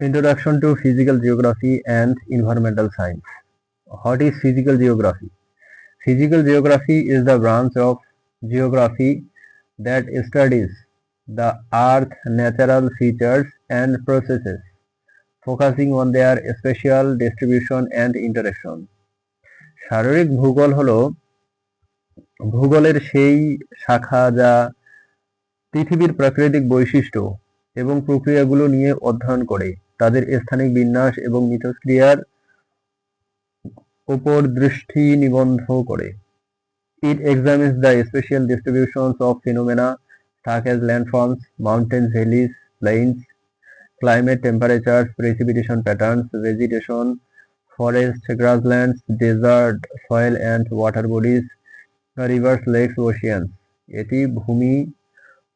Introduction to Physical Geography and Environmental Science. What is physical geography? Physical geography is the branch of geography that studies the Earth's natural features and processes, focusing on their spatial distribution and interaction. শারীরিক ভূগোল হলো ভূগোলের সেই শাখা যা পৃথিবীর প্রাকৃতিক বৈশিষ্ট্য এবং প্রক্রিয়াগুলো নিয়ে অধ্যয়ন করে, তাদের স্থানিক বিন্যাস এবং মিথস্ক্রিয়ার উপর দৃষ্টি নিবদ্ধ করে। It examines the spatial distributions of phenomena such as landforms, mountains, valleys, plains, climate, temperatures, precipitation patterns, vegetation, forests, grasslands, desert, soil and water bodies, rivers, lakes, oceans. এটি ভূমি,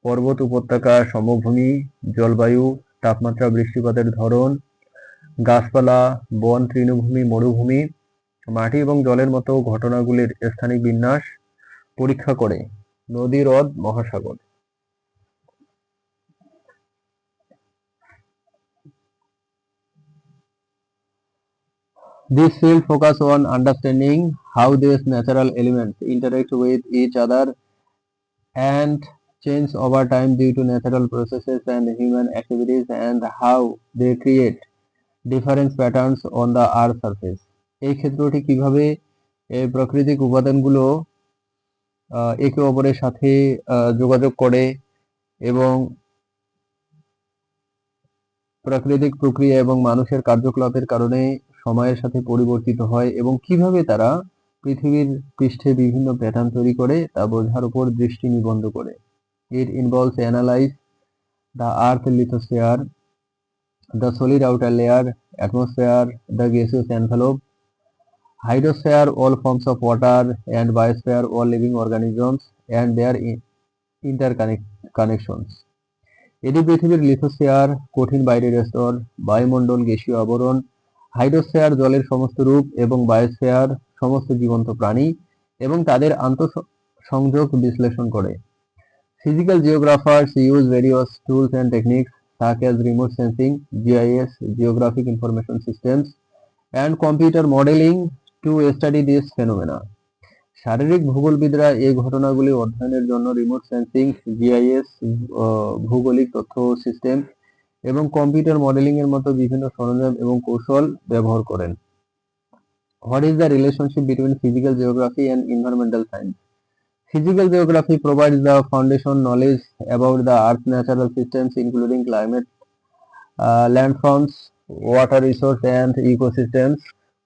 পর্বত, উপত্যকা, সমভূমি, জলবায়ু, তাপমাত্রা, বৃষ্টিপাতের ধরন, গাছপালা, বন, তৃণভূমি, মরুভূমি, মাটি এবং জলের মতো ঘটনাগুলির স্থানিক বিন্যাস পরীক্ষা করে। নদী, হ্রদ, মহাসাগর। This field focus on understanding how these natural elements interact with each other and change over time due to natural processes and human activities, and how they create different patterns on the earth surface. এই ক্ষেত্রটি কিভাবে প্রাকৃতিক উপাদানগুলো একে অপরের সাথে যোগাযোগ করে এবং প্রাকৃতিক প্রক্রিয়া এবং মানুষের কার্যকলাপের কারণে সময়ের সাথে পরিবর্তিত হয় এবং কিভাবে তারা পৃথিবীর পৃষ্ঠে বিভিন্ন প্যাটার্ন তৈরি করে তা বোঝার উপর দৃষ্টি নিবদ্ধ করে। It involves analyze the earth lithosphere, the solid outer layer, atmosphere, the gaseous envelope, hydrosphere, all forms of water, and biosphere, all living organisms and their interconnections. এটি পৃথিবীর লিথোস্ফিয়ার, কঠিন বাইরের স্তর, বায়ুমণ্ডল, গ্যাসীয় আবরণ, হাইড্রোস্ফিয়ার, জলের সমস্ত রূপ, এবং বায়োস্ফিয়ার, সমস্ত জীবন্ত প্রাণী এবং তাদের আন্তঃসংযোগ বিশ্লেষণ করে। Physical geographers use various tools and techniques such as remote sensing, GIS, geographic information systems, and computer modeling to study these phenomena. শারীরিক ভূগোলবিদরা এই ঘটনাগুলি অধ্যয়নের জন্য রিমোট সেন্সিং, জিআইএস, ভৌগোলিক তথ্য সিস্টেম এবং কম্পিউটার মডেলিং এর মতো বিভিন্ন সরঞ্জাম এবং কৌশল ব্যবহার করেন। What is the relationship between physical geography and environmental science? Physical geography provides the foundation knowledge about the Earth's natural systems, including climate, landforms, water resource, and ecosystems,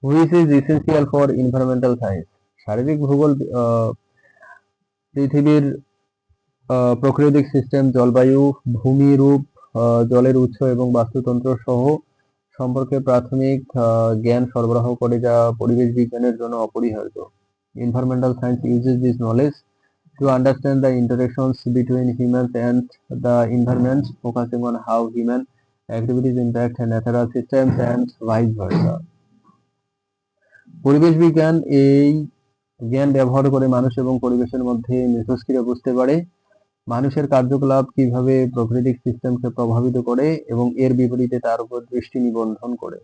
which is essential for environmental science. শারীরিক ভূগোল পৃথিবীর প্রাকৃতিক system, জলবায়ু, ভূমি রূপ, জলের উৎস এবং বাস্তুতন্ত্র সহ সম্পর্কে প্রাথমিক জ্ঞান সরবরাহ করে যা পরিবেশ বিজ্ঞানের জন্য অপরিহার্য। Environmental science uses this knowledge to understand the interactions between humans and the environment, focusing on how human activities impact natural systems and vice versa. পরিবেশ বিজ্ঞান এই জ্ঞান ব্যবহার করে মানুষ এবং পরিবেশের মধ্যে মিথস্ক্রিয়া বুঝতে পারে, মানুষের কার্যকলাপ কিভাবে প্রাকৃতিক সিস্টেমকে প্রভাবিত করে এবং এর বিপরীতে তার উপর দৃষ্টি নিবদ্ধন করে।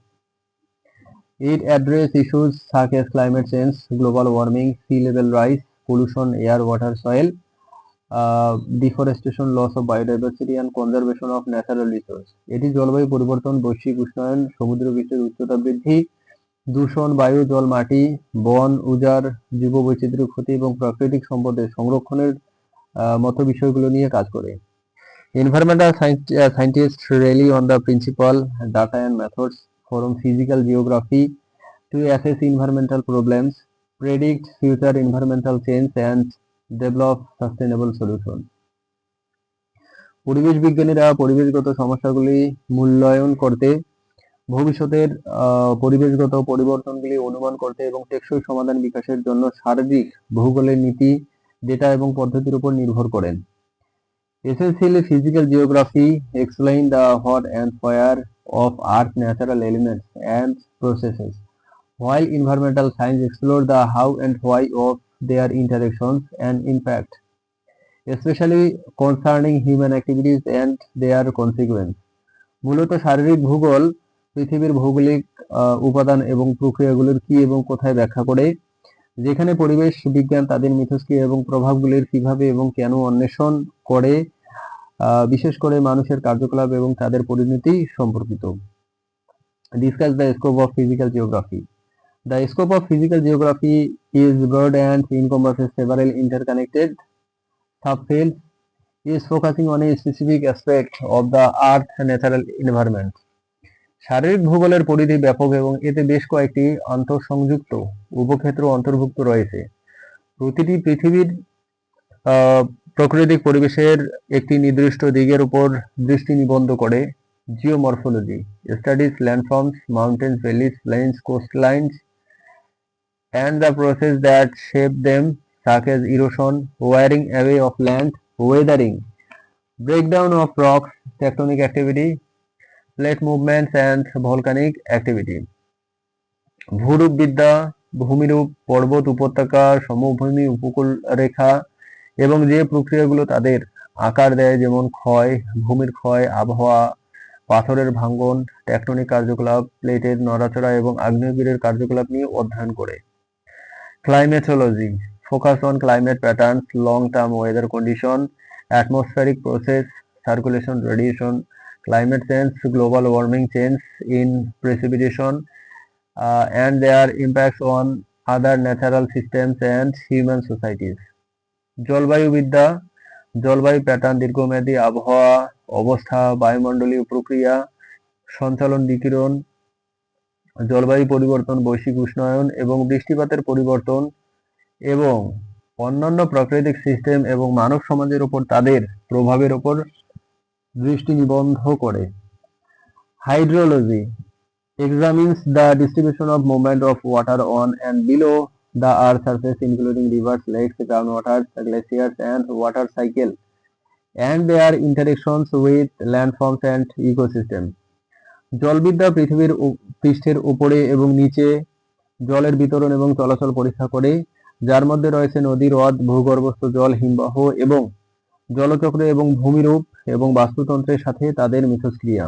It address issues such as climate change, global warming, sea level rise, pollution, air, water, soil, deforestation, loss of biodiversity and conservation of natural resources. এটি জলবায়ু পরিবর্তন, বৈশ্বিক উষ্ণায়ন, সমুদ্র পৃষ্ঠের উচ্চতা বৃদ্ধি, দূষণ, বায়ু, জল, মাটি, বন উজাড়, জীববৈচিত্র্য ক্ষতি এবং প্রাকৃতিক সম্পদের সংরক্ষণের মতো বিষয়গুলো নিয়ে কাজ করে। Environmental scientists rely on the principle, data and methods from physical geography to assess environmental problems, predict future environmental change and develop sustainable solutions. পরিবেশ বিজ্ঞানীরা পরিবেশগত সমস্যাগুলি মূল্যায়ন করতে, ভবিষ্যতের পরিবেশগত পরিবর্তনগুলি অনুমান করতে এবং টেকসই সমাধান বিকাশের জন্য শারীরিক ভূগোলের নীতি, ডেটা এবং পদ্ধতির উপর নির্ভর করেন। Essentially, physical geography explains the what and where of Earth's natural elements and processes, while environmental science explores the how and why of their interactions and impact, especially concerning human activities and their consequences. মূলত শারীরিক ভূগোল পৃথিবীর ভৌগোলিক উপাদান এবং প্রক্রিয়াগুলোর কি এবং কোথায় ব্যাখ্যা করে, যেখানে পরিবেশ বিজ্ঞান তাদের মিথস্ক্রিয়া এবং প্রভাবগুলির কিভাবে এবং কেন অন্বেষণ করে, বিশেষ করে মানুষের কার্যকলাপ এবং তাদের পরিণতি সম্পর্কিত। Discuss the scope of physical geography. The scope of physical geography is broad and encompasses several interconnected subfields, is focusing on a specific aspect of the Earth's natural environment. শারীরিক ভূগোলের পরিধি ব্যাপক এবং এতে বেশ কয়েকটি আন্তঃসংযুক্ত উপক্ষেত্র অন্তর্ভুক্ত রয়েছে। প্রতিটি পৃথিবীর প্রাকৃতিক পরিবেশের একটি নির্দিষ্ট দিকের উপর দৃষ্টি নিবদ্ধ করে। Geomorphology studies landforms, mountains, valleys, plains, coastlines and the process that shape them, such as erosion, wearing away of land, weathering, breakdown of rocks, tectonic activity, plate movements and volcanic activity. ভূরূপবিদ্যা ভূমিরূপ, পর্বত, উপত্যকা, সমভূমি, উপকূল রেখা এবং যে প্রক্রিয়াগুলো তাদের আকার দেয়, যেমন ক্ষয়, ভূমির ক্ষয়, আবহাওয়া, পাথরের ভাঙ্গন, টেকটনিক কার্যকলাপ, প্লেটের নড়াচড়া এবং আগ্নেয়গিরির কার্যকলাপ নিয়ে অধ্যয়ন করে। Climatology focus on climate patterns, long-term weather condition, atmospheric process, circulation, radiation, climate change, global warming, change in precipitation, and their impacts on other natural systems and human societies. জলবায়ুবিদ্যা জলবায়ু প্যাটার্ন, দীর্ঘমেয়াদী আবহাওয়া অবস্থা, বায়ুমণ্ডলীয় প্রক্রিয়া, সঞ্চালন, বিকিরণ, জলবায়ু পরিবর্তন, বৈশ্বিক উষ্ণায়ন এবং বৃষ্টিপাতের পরিবর্তন এবং অন্যান্য প্রাকৃতিক সিস্টেম এবং মানব সমাজের উপর তাদের প্রভাবের উপর দৃষ্টি নিবদ্ধ করে। Hydrology examines the distribution of movement of water on and below the earth's surface, including rivers, lakes, groundwaters, glaciers, and water cycle, and their interactions with landforms and ecosystems. জলবিদ্যা পৃথিবীর পৃষ্ঠের উপরে এবং নিচে জলের বিতরণ এবং চলাচল পরীক্ষা করে, যার মধ্যে রয়েছে নদী, হ্রদ, ভূগর্ভস্থ জল, হিমবাহ এবং জলচক্র এবং ভূমিরূপ এবং বাস্তুতন্ত্রের সাথে তাদের মিথস্ক্রিয়া।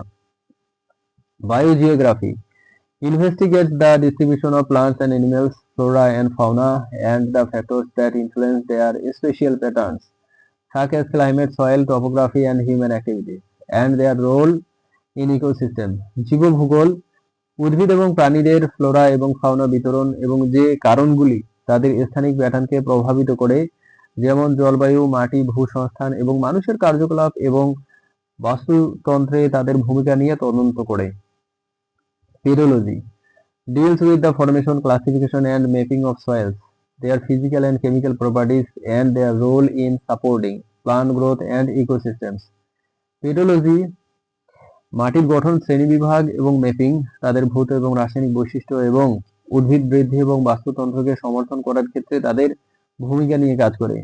Biogeography investigates the distribution of plants and animals, flora and fauna, and the factors that influence their spatial patterns, such as climate, soil, topography, and human activities, and their role in ecosystem. জীবভূগোল উদ্ভিদ এবং প্রাণীদের Flora এবং fauna বিতরণ এবং যে কারণগুলি তাদের স্থানিক প্যাটার্নকে প্রভাবিত করে, যেমন জলবায়ু, মাটি, ভূসংস্থান এবং মানুষের কার্যকলাপ এবং বাস্তুতন্ত্রে তাদের ভূমিকা নিয়ে তদন্ত করে। Pedology deals with the formation, classification, and mapping of soils, their physical and chemical properties, and their role in supporting plant growth and ecosystems. Pedology মাটির গঠন, শ্রেণীবিভাগ এবং ম্যাপিং, তাদের ভৌত এবং রাসায়নিক বৈশিষ্ট্য এবং উদ্ভিদ বৃদ্ধি এবং বাস্তুতন্ত্রকে সমর্থন করার ক্ষেত্রে তাদের ভূমিকা নিয়ে কাজ করে।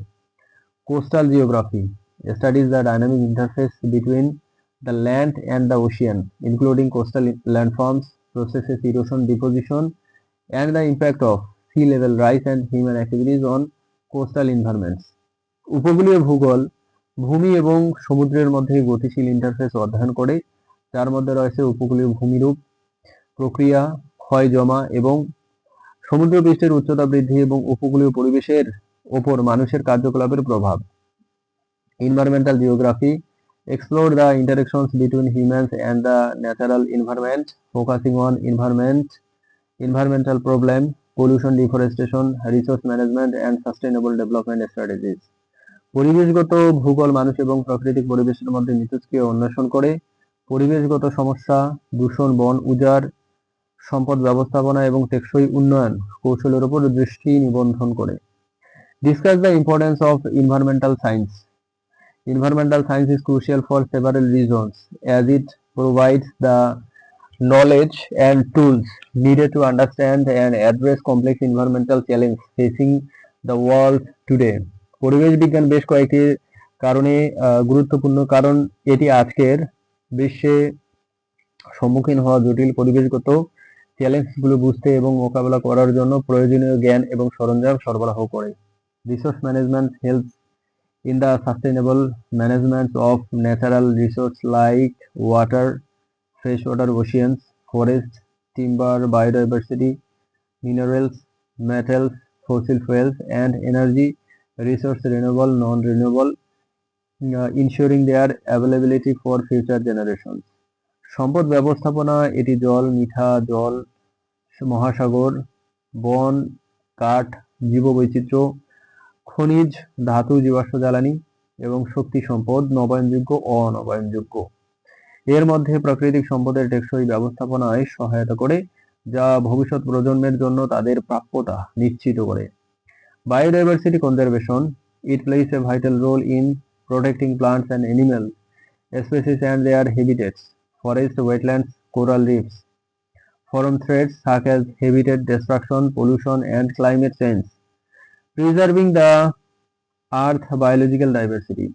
Coastal geography studies the dynamic interface between the land and the ocean, including coastal landforms, processes, erosion, deposition, and the impact of sea level rise and human activities on coastal environments. উপকূলীয় ভূগোল ভূমি এবং সমুদ্রের মধ্যে গতিশীল interface অধ্যয়ন করে, যার মধ্যে রয়েছে উপকূলীয় ভূমিরূপ প্রক্রিয়া, ক্ষয়, জমা এবং সমুদ্রপৃষ্ঠের উচ্চতা বৃদ্ধি এবং উপকূলীয় পরিবেশের ওপর মানুষের কার্যকলাপের প্রভাব। Environmental geography explore the interactions between humans and the natural environment, focusing on environmental problem, pollution, deforestation, resource management, and sustainable development strategies. পরিবেশগত ভূগোল মানুষ এবং প্রাকৃতিক পরিবেশের মধ্যে মিথস্ক্রিয়া অন্বেষণ করে, পরিবেশগত সমস্যা, দূষণ, বন উজাড়, সম্পদ ব্যবস্থাপনা এবং টেকসই উন্নয়ন কৌশলের উপর দৃষ্টি নিবদ্ধন করে। Discuss the importance of environmental science. Environmental science is crucial for several reasons, as it provides the knowledge and tools needed to understand and address complex environmental challenges facing the world today. পরিবেশ বিজ্ঞান বেশ কয়েকটি কারণে গুরুত্বপূর্ণ, কারণ এটি আজকের বিশ্বে সম্মুখীন হওয়া জটিল পরিবেশগত চ্যালেঞ্জগুলো বুঝতে এবং মোকাবেলা করার জন্য প্রয়োজনীয় জ্ঞান এবং সরঞ্জাম সরবরাহ করে। Resource management helps in the sustainable management of natural resources like water, freshwater, oceans, forest, timber, biodiversity, minerals, metals, fossil fuels, and energy resource renewable, non-renewable, ensuring their availability for future generations. সম্পদ ব্যবস্থাপনা এটি জল, মিঠা জল, মহাসাগর, বন, কাঠ, জীববৈচিত্র্য, খনিজ, ধাতু, জীবাশ্ম জ্বালানি এবং শক্তি সম্পদ, নবায়নযোগ্য ও অনবায়নযোগ্য। এর মধ্যে প্রাকৃতিক সম্পদের টেকসই ব্যবস্থাপনায় সহায়তা করে, যা ভবিষ্যৎ প্রজন্মের জন্য তাদের প্রাপ্যতা নিশ্চিত করে। Biodiversity conservation, it plays a vital role in protecting plants and animal species and their habitats, forest, wetlands, coral reefs from threats such as habitat destruction, pollution, and climate change. Preserving the earth biological diversity.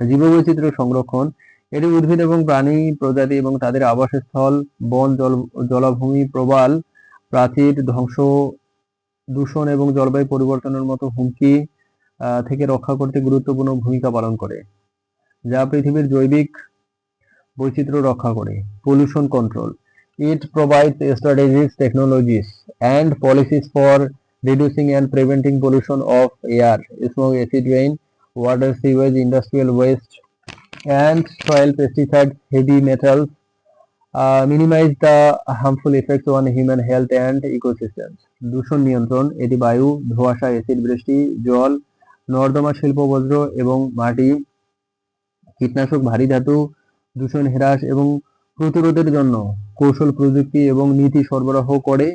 জীববৈচিত্র্য সংরক্ষণ, এটি উদ্ভিদ এবং প্রাণী প্রজাতি এবং তাদের আবাসস্থল, বন, জলাভূমি, প্রবাল, প্রাচীর ধ্বংস, দূষণ এবং জলবায়ু পরিবর্তনের মতো হুমকি থেকে রক্ষা করতে গুরুত্বপূর্ণ ভূমিকা পালন করে, যা পৃথিবীর জৈবিক বৈচিত্র্য রক্ষা করে। Pollution control, it provides strategies, technologies and policies for reducing and preventing pollution of air, smoke, acid rain, water, sewage, industrial waste and soil, pesticides, heavy metals, minimize the harmful effects on human health and ecosystems. দূষণ নিয়ন্ত্রণ, এটি বায়ু, ধোঁয়াশা, acid বৃষ্টি, জল, নর্দমা, শিল্প বর্জ্য এবং মাটি, কীটনাশক, ভারী ধাতু দূষণ হ্রাস এবং প্রতিরোধের জন্য কৌশল, প্রযুক্তি এবং নীতি সরবরাহ করে,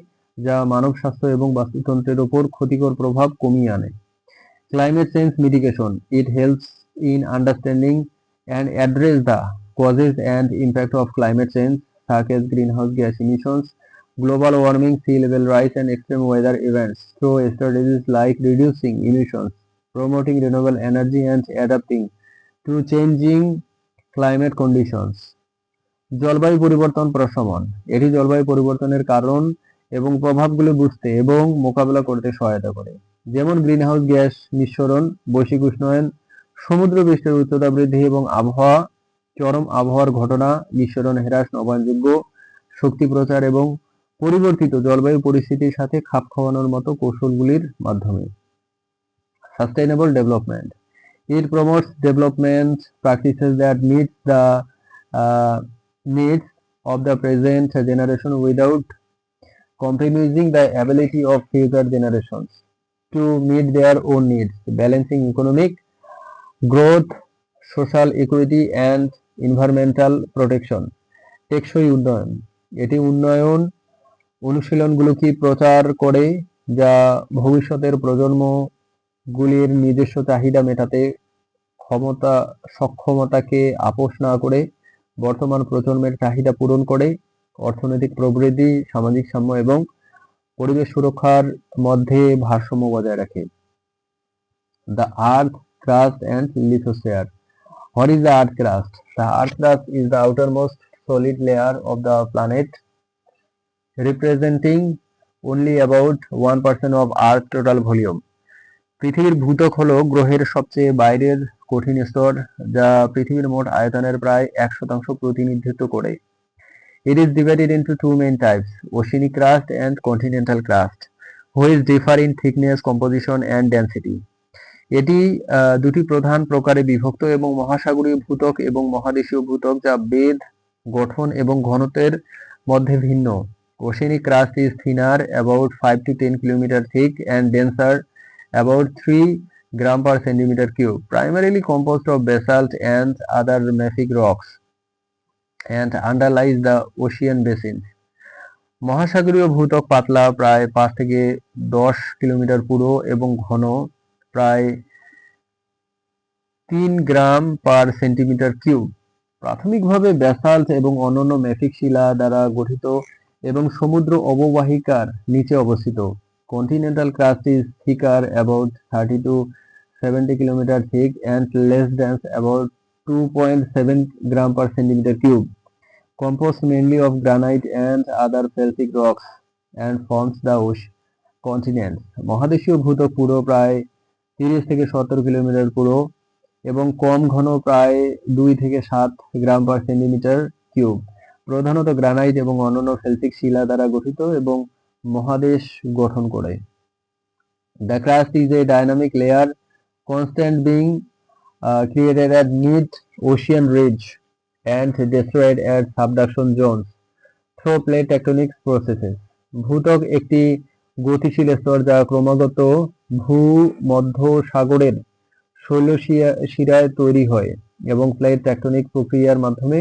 যা মানব স্বাস্থ্য এবং বাস্তুতন্ত্রের উপর ক্ষতিকর প্রভাব কমিয়ে আনে। Climate change mitigation, it helps in understanding and address the causes and impact of climate change such as greenhouse gas emissions, global warming, sea level rise and extreme weather events through strategies like reducing emissions, promoting renewable energy and adapting to changing climate conditions. জলবায়ু পরিবর্তন প্রশমন, এটি জলবায়ু পরিবর্তনের কারণ এবং প্রভাবগুলো বুঝতে এবং মোকাবেলা করতে সহায়তা করে, যেমন গ্রিনহাউস গ্যাস নিঃসরণ, বৈশ্বিক উষ্ণায়ন, সমুদ্র পৃষ্ঠের উচ্চতা বৃদ্ধি এবং চরম আবহাওয়ার ঘটনা, নিঃসরণ হ্রাস, নবায়নযোগ্য শক্তি প্রচার এবং পরিবর্তিত জলবায়ু পরিস্থিতির সাথে খাপ খাওয়ানোর মতো কৌশলগুলির মাধ্যমে। Sustainable development, it promotes development practices that meet the needs of the present generation without compromising the ability of future generations to meet their own needs, balancing economic growth, social equity and environmental protection. টেকসই উন্নয়ন, এটি উন্নয়ন অনুশীলনগুলোকে প্রচার করে, যা ভবিষ্যতের প্রজন্মগুলির নিজস্ব চাহিদা মেটাতে সক্ষমতাকে আপোস না করে বর্তমান প্রজন্মের চাহিদা পূরণ করে, অর্থনৈতিক প্রবৃদ্ধি, সামাজিক সাম্য এবং পরিবেশ সুরক্ষার মধ্যে ভারসাম্য বজায় রাখে। The earth crust and lithosphere. What is the earth crust? The earth crust is the outermost solid layer of the planet, representing only about 1% of Earth's total volume. পৃথিবীর ভূত্বক হলো গ্রহের সবচেয়ে বাইরের কঠিন স্তর, যা পৃথিবীর মোট আয়তনের প্রায় 1% প্রতিনিধিত্ব করে। It is divided into two main types, oceanic crust and continental crust, which differ in thickness, composition and density. এটি দুটি প্রধান প্রকারে বিভক্ত এবং মহাসাগরীয় ভূত্বক এবং মহাদেশীয় ভূত্বক, যা বেধ, গঠন এবং ঘনত্বের মধ্যে ভিন্ন। Oceanic crust is thinner, about 5 to 10 km thick, and denser, about 3 grams per centimeter cube, primarily composed of basalt and other mafic rocks, and underlies the ocean basins. মহাসাগরীয় ভূত্বক পাতলা, প্রায় 5 থেকে 10 কিলোমিটার পুরো এবং ঘন, প্রায় 3 গ্রাম পার সেন্টিমিটার কিউব, প্রাথমিকভাবে ব্যাসাল্ট এবং অন্যান্য ম্যাফিক শিলা দ্বারা গঠিত এবং সমুদ্র অববাহিকার নিচে অবস্থিত। Continental crust is thicker, about 30 to 70 km thick, and less dense, about 2.7 grams per centimeter cube, composed mainly of granite and other felsic rocks, and forms the continents. মহাদেশীয় ভূত্বক পুরো, প্রায় 30 থেকে 70 কিলোমিটার পুরো এবং কম ঘন, প্রায় 2 থেকে 7 গ্রাম পার সেন্টিমিটার কিউব, প্রধানত গ্রানাইট এবং অন্যান্য ফেলসিক শিলা দ্বারা গঠিত এবং মহাদেশ গঠন করে। The crust is a dynamic layer, constant being created at mid-ocean ridge and destroyed at subduction zones through plate tectonic processes. ভূত্বক একটি গতিশীল স্তর যা ক্রমাগত ভূমধ্যসাগরের শৈলশিরায় তৈরি হয় এবং প্লেট টেকটনিক প্রক্রিয়ার মাধ্যমে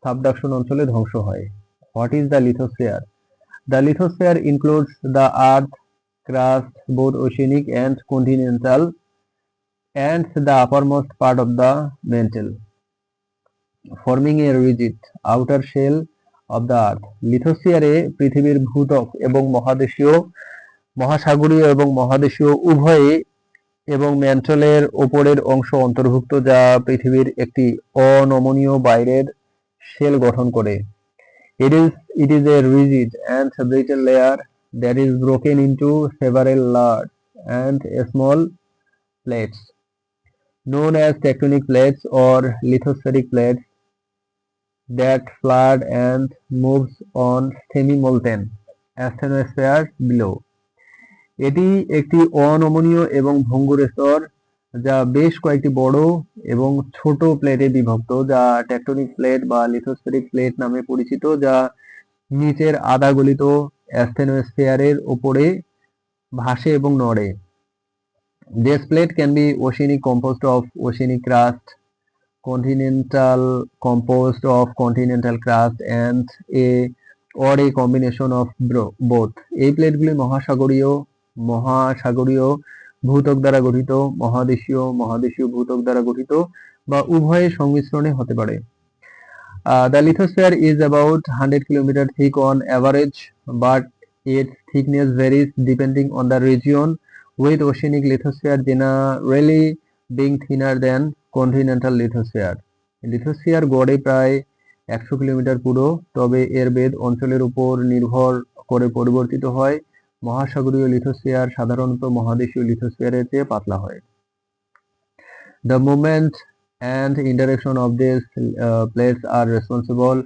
সাবডাকশন অঞ্চলে ধ্বংস হয়। What is the lithosphere? The lithosphere includes the earth crust, both oceanic and continental, and the uppermost part of the mantle, forming a rigid outer shell of the earth. লিথোস্ফিয়ারে পৃথিবীর ভূত্বক এবং মহাসাগরীয় এবং মহাদেশীয় উভয়ই এবং ম্যান্টলের ওপরের অংশ অন্তর্ভুক্ত যা পৃথিবীর একটি অনমনীয় বাইরের শেল গঠন করে। It is a rigid and brittle layer that is broken into several large and small plates known as tectonic plates or lithospheric plates that flood and moves on semi-molten asthenosphere below. এটি একটি অনমনীয় এবং ভঙ্গুর স্তর যা বেশ কয়েকটি বড় এবং ছোট প্লেটে বিভক্ত, যা টেকটনিক প্লেট বা লিথোস্ফেরিক প্লেট নামে পরিচিত, যা নিচের আধা গলিত অ্যাস্থেনোস্ফিয়ারের উপরে ভাসে এবং নড়ে। This plate can be oceanic, composed of oceanic crust, continental, composed of continental crust, and or a combination of both. এই প্লেটগুলি মহাসাগরীয় ভূত্বক দ্বারা গঠিত, মহাদেশীয় ভূত্বক দ্বারা গঠিত বা উভয়ের সংমিশ্রণে হতে পারে। The lithosphere is about 100 km thick on average, but its thickness varies depending on the region, with oceanic lithosphere generally being thinner than continental lithosphere. Lithosphere গড়ে প্রায় 100 কিলোমিটার পুরো, তবে এর বেধ অঞ্চলের উপর নির্ভর করে পরিবর্তিত হয়। মহাসাগরীয় লিথোস্ফিয়ার সাধারণত মহাদেশীয় লিথোস্ফিয়ারের চেয়ে পাতলা হয়। The movement and interaction of these plates are responsible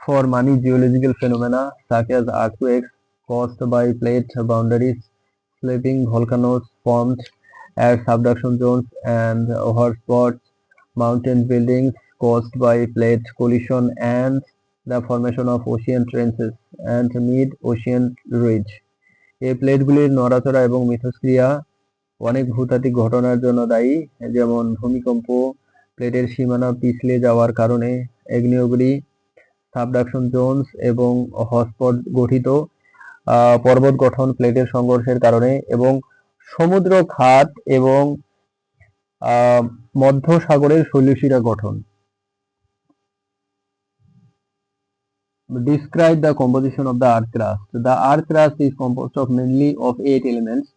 for many geological phenomena such as earthquakes caused by plate boundaries, slipping volcanoes formed at subduction zones, and hotspots, mountain buildings caused by plate collision, and the formation of ocean trenches and mid-ocean ridge. এই প্লেটগুলির নড়াচড়া এবং মিথস্ক্রিয়া অনেক ভূতাত্ত্বিক ঘটনার জন্য দায়ী, যেমন ভূমিকম্প, প্লেটের সীমানা পিছলে যাওয়ার কারণে আগ্নেয়গিরি, সাবডাকশন জোনস এবং হটস্পট গঠিত পর্বত গঠন প্লেটের সংঘর্ষের কারণে, এবং সমুদ্র খাত এবং মধ্য সাগরের শৈলশিরা গঠন। Describe the composition of the earth crust. The earth crust is composed of mainly of 8 elements,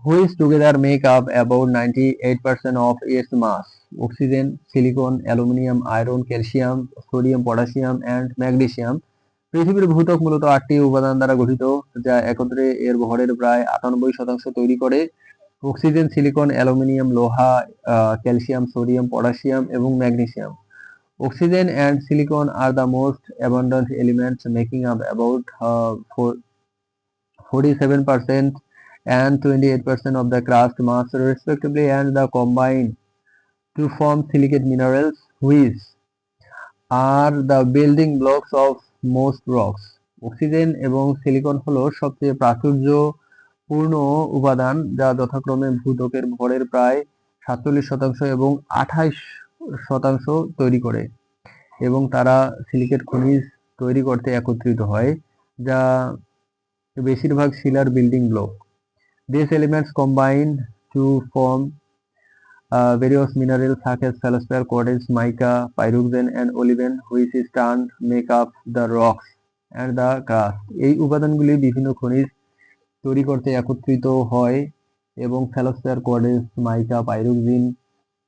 which together make up about 98% of its mass: oxygen, silicon, aluminum, iron, calcium, sodium, potassium, and magnesium. পৃথিবীর ভূত্বক মূলত 8টি উপাদান দ্বারা গঠিত, যা একত্রে এর ভরের প্রায় 98% তৈরি করে। অক্সিজেন, সিলিকন, অ্যালুমিনিয়াম, লোহা, ক্যালসিয়াম, সোডিয়াম, পটাশিয়াম এবং magnesium. Oxygen and silicon are the most abundant elements, making up about 47% and 28% of the crust mass respectively, and they combine to form silicate minerals, which are the building blocks of most rocks. Oxygen এবং silicon হলো সবচেয়ে প্রাচুর্যপূর্ণ উপাদান, যা যথাক্রমে ভূত্বকের ভরের প্রায় 47% এবং 28% তৈরি করে, এবং তারা সিলিকেট খনিজ তৈরি করতে একত্রিত হয়, যা বেশিরভাগ শিলার building block. These elements combine to form various minerals such as feldspar, quartz, mica, pyroxene, and olivine, which is turned make up the rocks and the crust. এই উপাদানগুলি বিভিন্ন খনিজ তৈরি করতে একত্রিত হয় এবং ফেলস্পার, কোয়ার্টজ, মাইকা, পাইরোক্সিন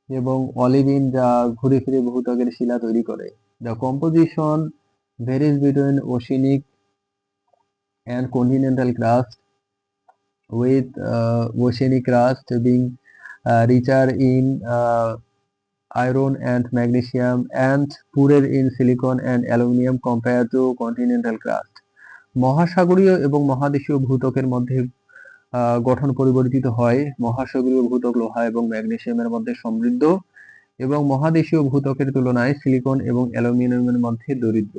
এবং অলিভিন, যা ঘুরে ফিরে ভূত্বকের শিলা তৈরি করে। The composition varies between oceanic and continental crust, with oceanic crust being richer in iron and magnesium and poorer in silicon and aluminum compared to continental crust. মহাসাগরীয় এবং মহাদেশীয় ভূত্বকের মধ্যে গঠন পরিবর্তিত হয়। মহাসাগরীয় ভূত্বক লোহা এবং ম্যাগনেসিয়ামের মধ্যে সমৃদ্ধ এবং মহাদেশীয় ভূত্বকের তুলনায় সিলিকন এবং অ্যালুমিনিয়ামের মধ্যে দরিদ্র।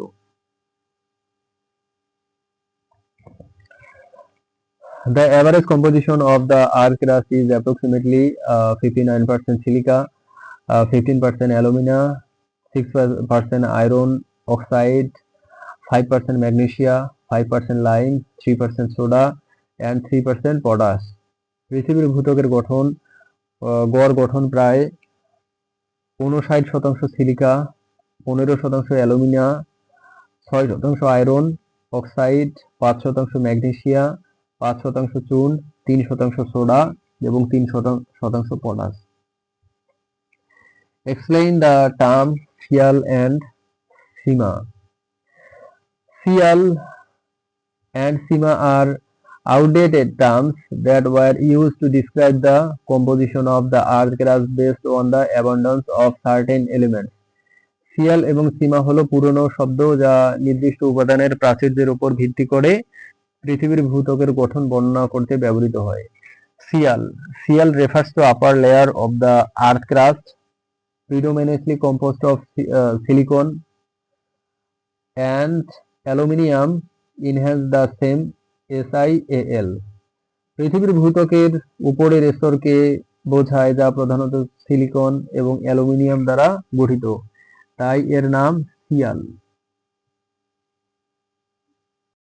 The average composition of the earth crust is approximately 59% silica, 15% alumina, 6% iron oxide, 5% magnesia, 5% lime, 3% soda and 3% potash. পৃথিবীর ভূত্বকের গড় গঠন প্রায় 59% silica, 15% alumina, 6% iron oxide, 5% magnesia, 5% চুন, 3% সোডা এবং 3% potash. Explain the term Sial and Sima. Sial and Sima are outdated terms that were used to describe the composition of the earth crust based on the abundance of certain elements. সিয়াল এবং সীমা হলো পুরনো শব্দ যা নির্দিষ্ট উপাদানের প্রাচুর্যের উপর ভিত্তি করে পৃথিবীর ভূত্বকের গঠন বর্ণনা করতে ব্যবহৃত হয়। সিয়াল refers to upper layer of the earth crust predominantly composed of silicon and aluminium, hence the same SiAl. পৃথিবীর ভূত্বকের উপরের স্তরকে বোঝায় যা প্রধানত সিলিকন এবং অ্যালুমিনিয়াম দ্বারা গঠিত, তাই এর নাম সিয়াল।